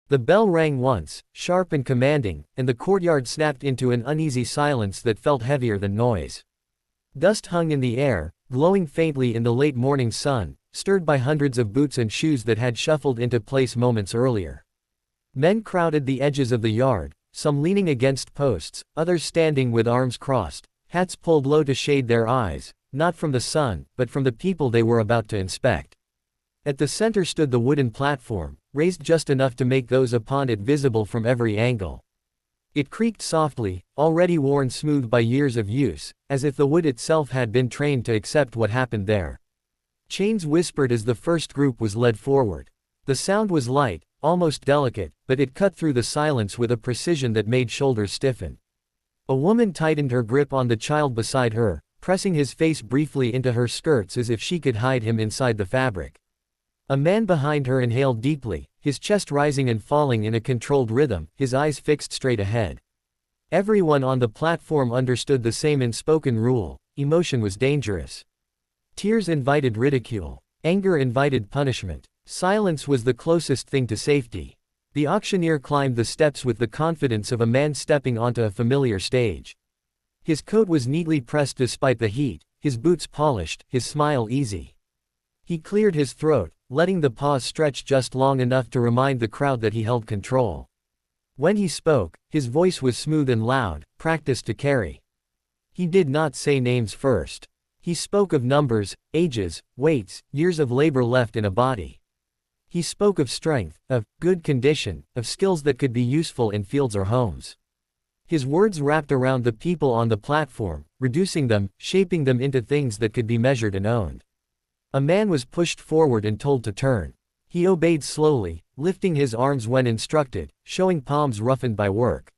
The bell rang once, sharp and commanding, and the courtyard snapped into an uneasy silence that felt heavier than noise. Dust hung in the air, glowing faintly in the late morning sun, stirred by hundreds of boots and shoes that had shuffled into place moments earlier. Men crowded the edges of the yard, some leaning against posts, others standing with arms crossed, hats pulled low to shade their eyes, not from the sun, but from the people they were about to inspect. At the center stood the wooden platform, raised just enough to make those upon it visible from every angle. It creaked softly, already worn smooth by years of use, as if the wood itself had been trained to accept what happened there. Chains whispered as the first group was led forward. The sound was light, almost delicate, but it cut through the silence with a precision that made shoulders stiffen. A woman tightened her grip on the child beside her, pressing his face briefly into her skirts as if she could hide him inside the fabric. A man behind her inhaled deeply, his chest rising and falling in a controlled rhythm, his eyes fixed straight ahead. Everyone on the platform understood the same unspoken rule: emotion was dangerous. Tears invited ridicule. Anger invited punishment. Silence was the closest thing to safety. The auctioneer climbed the steps with the confidence of a man stepping onto a familiar stage. His coat was neatly pressed despite the heat, his boots polished, his smile easy. He cleared his throat, letting the pause stretch just long enough to remind the crowd that he held control. When he spoke, his voice was smooth and loud, practiced to carry. He did not say names first. He spoke of numbers, ages, weights, years of labor left in a body. He spoke of strength, of good condition, of skills that could be useful in fields or homes. His words wrapped around the people on the platform, reducing them, shaping them into things that could be measured and owned. A man was pushed forward and told to turn. He obeyed slowly, lifting his arms when instructed, showing palms roughened by work.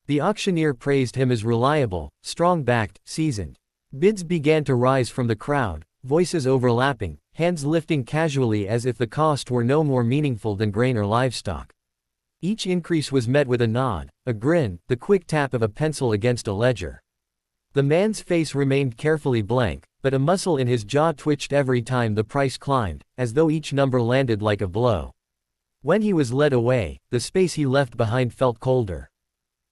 The auctioneer praised him as reliable, strong-backed, seasoned. Bids began to rise from the crowd, voices overlapping, hands lifting casually as if the cost were no more meaningful than grain or livestock. Each increase was met with a nod, a grin, the quick tap of a pencil against a ledger. The man's face remained carefully blank, but a muscle in his jaw twitched every time the price climbed, as though each number landed like a blow. When he was led away, the space he left behind felt colder.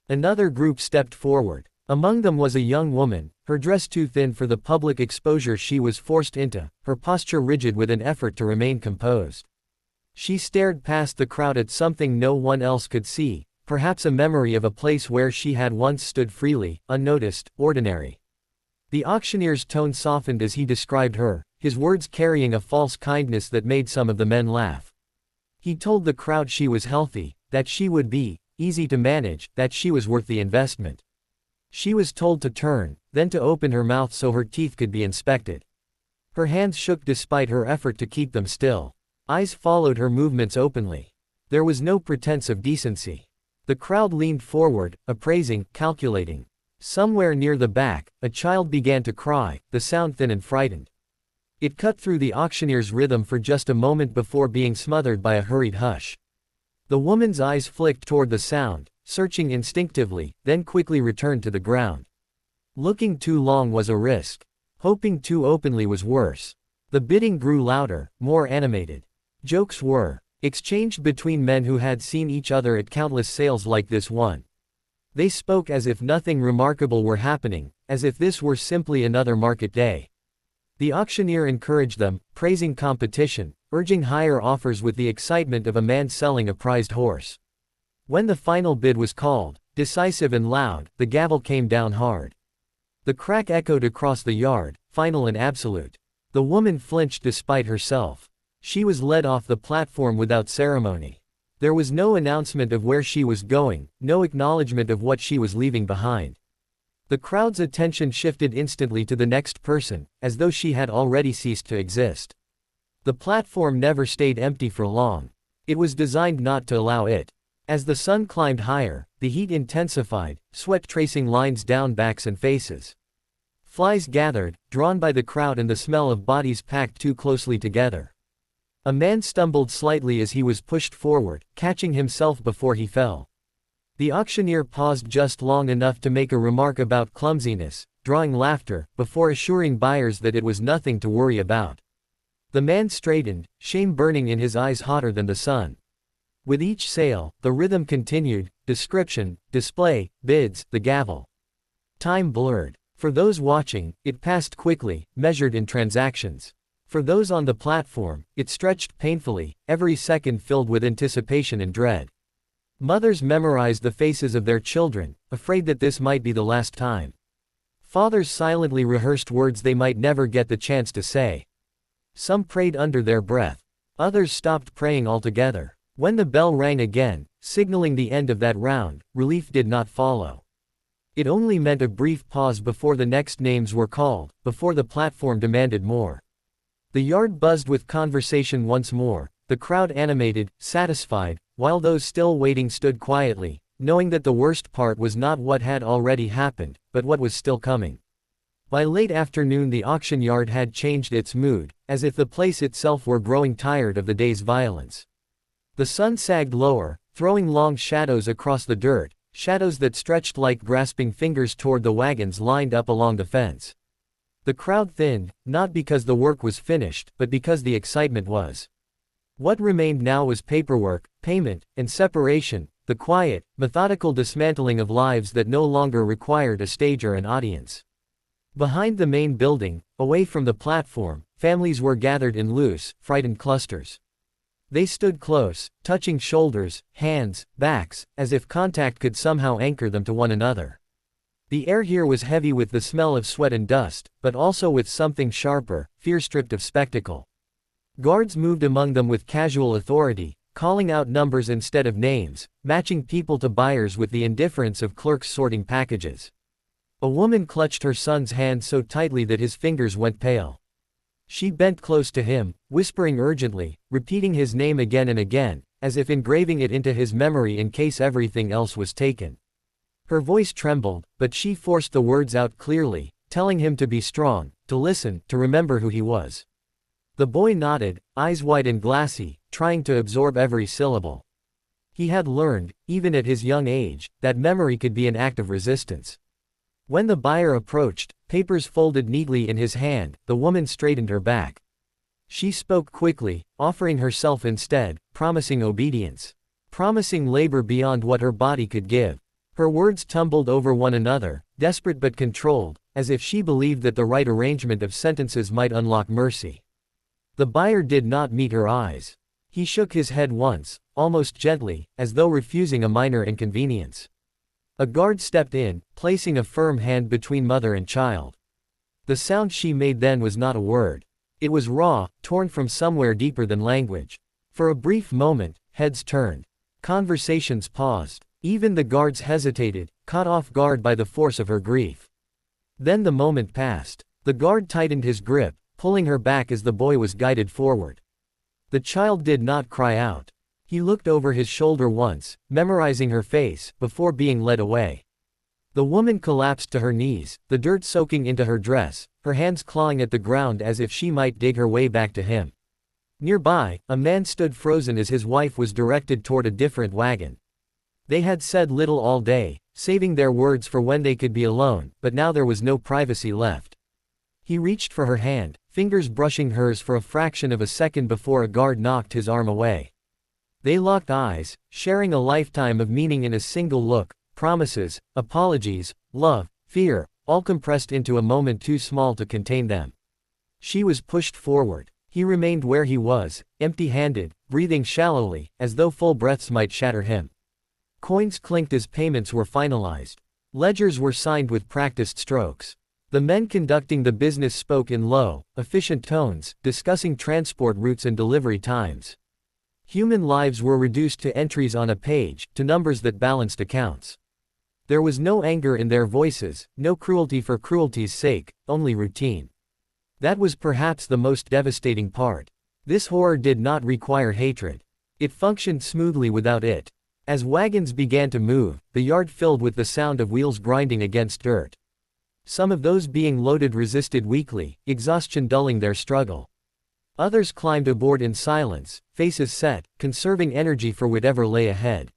Another group stepped forward. Among them was a young woman, her dress too thin for the public exposure she was forced into, her posture rigid with an effort to remain composed. She stared past the crowd at something no one else could see, perhaps a memory of a place where she had once stood freely, unnoticed, ordinary. The auctioneer's tone softened as he described her, his words carrying a false kindness that made some of the men laugh. He told the crowd she was healthy, that she would be easy to manage, that she was worth the investment. She was told to turn, then to open her mouth so her teeth could be inspected. Her hands shook despite her effort to keep them still. Eyes followed her movements openly. There was no pretense of decency. The crowd leaned forward, appraising, calculating. Somewhere near the back, a child began to cry, the sound thin and frightened. It cut through the auctioneer's rhythm for just a moment before being smothered by a hurried hush. The woman's eyes flicked toward the sound, searching instinctively, then quickly returned to the ground. Looking too long was a risk. Hoping too openly was worse. The bidding grew louder, more animated. Jokes were exchanged between men who had seen each other at countless sales like this one. They spoke as if nothing remarkable were happening, as if this were simply another market day. The auctioneer encouraged them, praising competition, urging higher offers with the excitement of a man selling a prized horse. When the final bid was called, decisive and loud, the gavel came down hard. The crack echoed across the yard, final and absolute. The woman flinched despite herself. She was led off the platform without ceremony. There was no announcement of where she was going, no acknowledgement of what she was leaving behind. The crowd's attention shifted instantly to the next person, as though she had already ceased to exist. The platform never stayed empty for long. It was designed not to allow it. As the sun climbed higher, the heat intensified, sweat tracing lines down backs and faces. Flies gathered, drawn by the crowd and the smell of bodies packed too closely together. A man stumbled slightly as he was pushed forward, catching himself before he fell. The auctioneer paused just long enough to make a remark about clumsiness, drawing laughter, before assuring buyers that it was nothing to worry about. The man straightened, shame burning in his eyes hotter than the sun. With each sale, the rhythm continued: description, display, bids, the gavel. Time blurred. For those watching, it passed quickly, measured in transactions. For those on the platform, it stretched painfully, every second filled with anticipation and dread. Mothers memorized the faces of their children, afraid that this might be the last time. Fathers silently rehearsed words they might never get the chance to say. Some prayed under their breath. Others stopped praying altogether. When the bell rang again, signaling the end of that round, relief did not follow. It only meant a brief pause before the next names were called, before the platform demanded more. The yard buzzed with conversation once more, the crowd animated, satisfied, while those still waiting stood quietly, knowing that the worst part was not what had already happened, but what was still coming. By late afternoon the auction yard had changed its mood, as if the place itself were growing tired of the day's violence. The sun sagged lower, throwing long shadows across the dirt, shadows that stretched like grasping fingers toward the wagons lined up along the fence. The crowd thinned, not because the work was finished, but because the excitement was. What remained now was paperwork, payment, and separation, the quiet, methodical dismantling of lives that no longer required a stage or an audience. Behind the main building, away from the platform, families were gathered in loose, frightened clusters. They stood close, touching shoulders, hands, backs, as if contact could somehow anchor them to one another. The air here was heavy with the smell of sweat and dust, but also with something sharper, fear stripped of spectacle. Guards moved among them with casual authority, calling out numbers instead of names, matching people to buyers with the indifference of clerks sorting packages. A woman clutched her son's hand so tightly that his fingers went pale. She bent close to him, whispering urgently, repeating his name again and again, as if engraving it into his memory in case everything else was taken. Her voice trembled, but she forced the words out clearly, telling him to be strong, to listen, to remember who he was. The boy nodded, eyes wide and glassy, trying to absorb every syllable. He had learned, even at his young age, that memory could be an act of resistance. When the buyer approached, papers folded neatly in his hand, the woman straightened her back. She spoke quickly, offering herself instead, promising obedience. Promising labor beyond what her body could give. Her words tumbled over one another, desperate but controlled, as if she believed that the right arrangement of sentences might unlock mercy. The buyer did not meet her eyes. He shook his head once, almost gently, as though refusing a minor inconvenience. A guard stepped in, placing a firm hand between mother and child. The sound she made then was not a word. It was raw, torn from somewhere deeper than language. For a brief moment, heads turned. Conversations paused. Even the guards hesitated, caught off guard by the force of her grief. Then the moment passed. The guard tightened his grip, pulling her back as the boy was guided forward. The child did not cry out. He looked over his shoulder once, memorizing her face, before being led away. The woman collapsed to her knees, the dirt soaking into her dress, her hands clawing at the ground as if she might dig her way back to him. Nearby, a man stood frozen as his wife was directed toward a different wagon. They had said little all day, saving their words for when they could be alone, but now there was no privacy left. He reached for her hand, fingers brushing hers for a fraction of a second before a guard knocked his arm away. They locked eyes, sharing a lifetime of meaning in a single look, promises, apologies, love, fear, all compressed into a moment too small to contain them. She was pushed forward. He remained where he was, empty-handed, breathing shallowly, as though full breaths might shatter him. Coins clinked as payments were finalized. Ledgers were signed with practiced strokes. The men conducting the business spoke in low, efficient tones, discussing transport routes and delivery times. Human lives were reduced to entries on a page, to numbers that balanced accounts. There was no anger in their voices, no cruelty for cruelty's sake, only routine. That was perhaps the most devastating part. This horror did not require hatred. It functioned smoothly without it. As wagons began to move, the yard filled with the sound of wheels grinding against dirt. Some of those being loaded resisted weakly, exhaustion dulling their struggle. Others climbed aboard in silence, faces set, conserving energy for whatever lay ahead.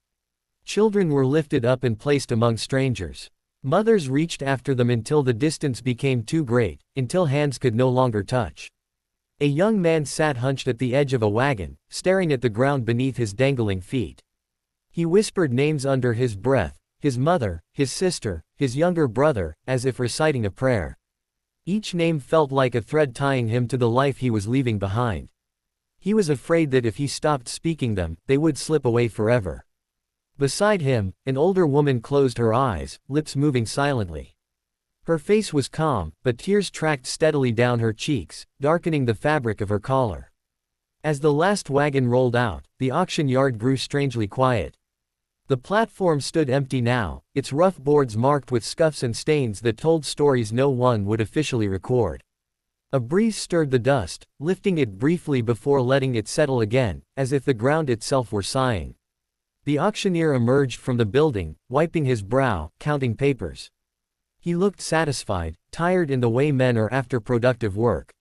Children were lifted up and placed among strangers. Mothers reached after them until the distance became too great, until hands could no longer touch. A young man sat hunched at the edge of a wagon, staring at the ground beneath his dangling feet. He whispered names under his breath, his mother, his sister, his younger brother, as if reciting a prayer. Each name felt like a thread tying him to the life he was leaving behind. He was afraid that if he stopped speaking them, they would slip away forever. Beside him, an older woman closed her eyes, lips moving silently. Her face was calm, but tears tracked steadily down her cheeks, darkening the fabric of her collar. As the last wagon rolled out, the auction yard grew strangely quiet. The platform stood empty now, its rough boards marked with scuffs and stains that told stories no one would officially record. A breeze stirred the dust, lifting it briefly before letting it settle again, as if the ground itself were sighing. The auctioneer emerged from the building, wiping his brow, counting papers. He looked satisfied, tired in the way men are after productive work.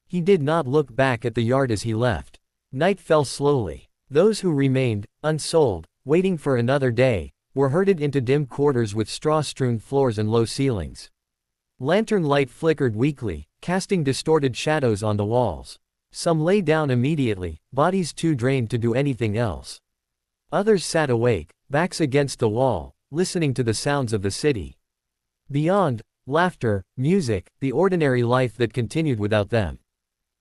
He did not look back at the yard as he left. Night fell slowly. Those who remained, unsold, waiting for another day, were herded into dim quarters with straw-strewn floors and low ceilings. Lantern light flickered weakly, casting distorted shadows on the walls. Some lay down immediately, bodies too drained to do anything else. Others sat awake, backs against the wall, listening to the sounds of the city. Beyond, laughter, music, the ordinary life that continued without them.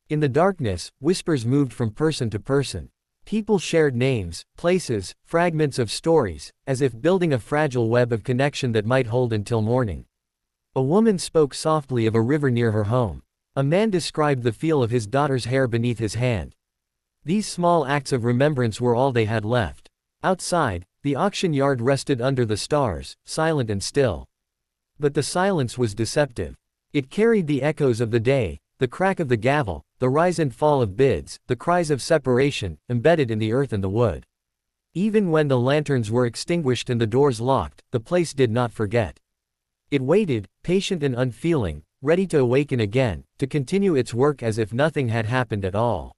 In the darkness, whispers moved from person to person. People shared names, places, fragments of stories, as if building a fragile web of connection that might hold until morning. A woman spoke softly of a river near her home. A man described the feel of his daughter's hair beneath his hand. These small acts of remembrance were all they had left. Outside, the auction yard rested under the stars, silent and still. But the silence was deceptive. It carried the echoes of the day, the crack of the gavel, the rise and fall of bids, the cries of separation, embedded in the earth and the wood. Even when the lanterns were extinguished and the doors locked, the place did not forget. It waited, patient and unfeeling, ready to awaken again, to continue its work as if nothing had happened at all.